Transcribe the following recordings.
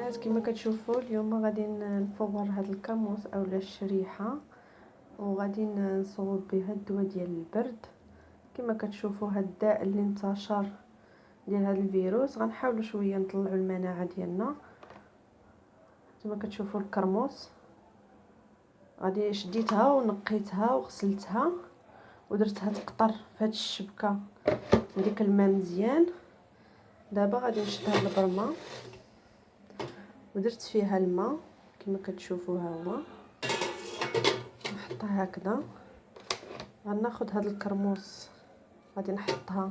البنات كما كتشوفوا اليوم غادي نفور هذا الكاموس اولا الشريحه وغادي نصوب بها الدواء ديال البرد. كما كتشوفوا هذا الداء اللي انتشر ديال هذا الفيروس غنحاولوا شويه نطلعوا المناعه ديالنا. كما كتشوفوا الكرموس غادي شديتها ونقيتها وغسلتها ودرتها تقطر في هذه الشبكه ديك الماء مزيان. دابا غادي نشد هاد البرمه ودرت فيها الماء كما كتشوفوا ها هو، نحطها هكذا. غناخذ هاد الكرموس غادي نحطها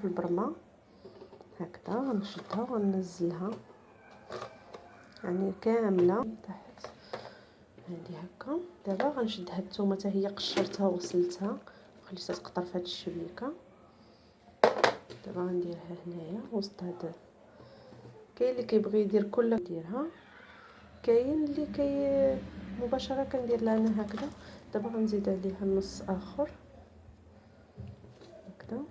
في البرمه هكذا، غنشدها وغنزلها يعني كامله تحت هادي هكا. دابا غنشد هاد الثومه حتى هي قشرتها وغسلتها وخليتها تقطر في هاد الشبيكه. دابا غنديرها هنايا وسط هاد، كاين اللي كيبغي يدير كل يديرها، كاين اللي مباشره كندير لها انا هكذا. دابا غنزيد عليها نص اخر هكذا،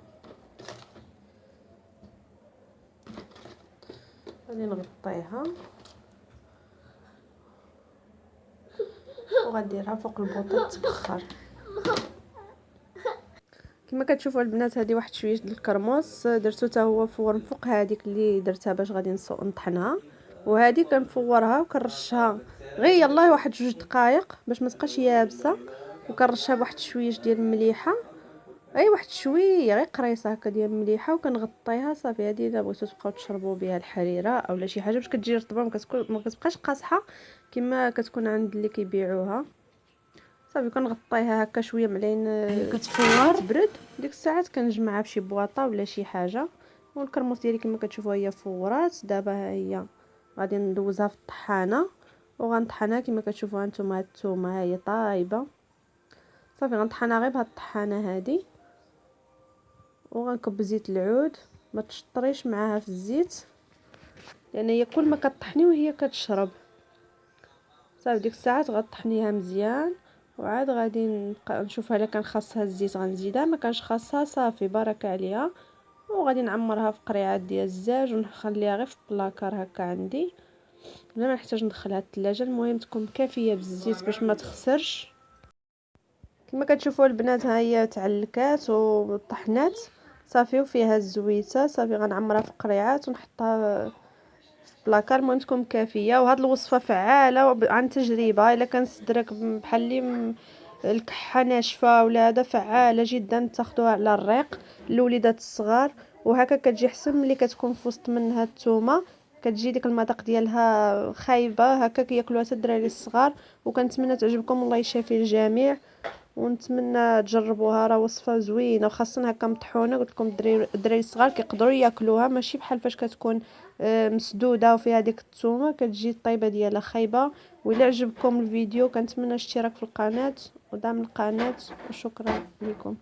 غادي نغطيها وغنديرها فوق البوطه تبخر. كما كتشوفوا البنات هذه واحد شويه ديال الكرموس درتو حتى هو فور فوق هذيك اللي درتها باش غادي نطحنها، وهذه كنفورها وكنرشها غير يلاه واحد 2 دقائق باش ما تبقاش يابسه، وكنرشها بواحد شويه ديال المليحه، غير واحد شويه غير قريصه هكا ديال المليحه، وكنغطيها صافي. هذه الا بغيتو تبقاو تشربوا بها الحريره اولا شي حاجه باش كتجي رطبه ما كتبقاش قاصحه كما كتكون عند اللي كيبيعوها. صافي كنغطيها هكا شويه ملين كتفور تبرد. ديك الساعات كنجمعها بشي بواطه ولا شي حاجه. والكرموس ديالي كما كتشوفوا هي فورات. دابا ها هي غادي ندوزها في الطحانه وغنطحنها كما كتشوفوا هانتوما. هاد الثومه ها هي طايبه صافي، غنطحنها غير بهاد الطحانه هادي وغنكب زيت العود. ما تشطريش معاها في الزيت لان هي كل ما كطحني وهي كتشرب. صافي ديك الساعات غطحنيها مزيان وعاد غادي نبقى نشوفها. الا كان خاصها الزيت غنزيدها، ما كانش خاصها صافي بركه عليها. وغادي نعمرها في قريعات ديال الزاج ونخليها غير في بلاكار هكا عندي بلا ما نحتاج ندخلها الثلاجه. المهم تكون كافيه بالزيت باش ما تخسرش. كما كتشوفوا البنات ها هي تعلكات وطحنات صافي وفيها الزويته. صافي غنعمرها في قريعات ونحطها في بلاكار. المهم تكون كافيه. وهاد الوصفه فعاله عن تجربه. الا كان صدرك بحال لي الكحه ناشفه ولا هذا، فعاله جدا تاخذوها على الريق للوليدات الصغار. وهكا كتجي حسن ملي كتكون في وسط منها الثومه، كتجي ديك المذاق ديالها خايبه هكا كياكلوها حتى الدراري الصغار. وكنتمنى تعجبكم، الله يشافي الجميع ونتمنى تجربوها. راه وصفه زوينه وخاصه هكا مطحونه. قلت لكم الدراري الصغار كيقدروا ياكلوها، ماشي بحال فاش كتكون مسدوده وفيها ديك الثومه كتجي الطيبه ديالها خايبه. وإلا عجبكم الفيديو كنتمنى اشتراك في القناه ودعم القناه، وشكرا لكم.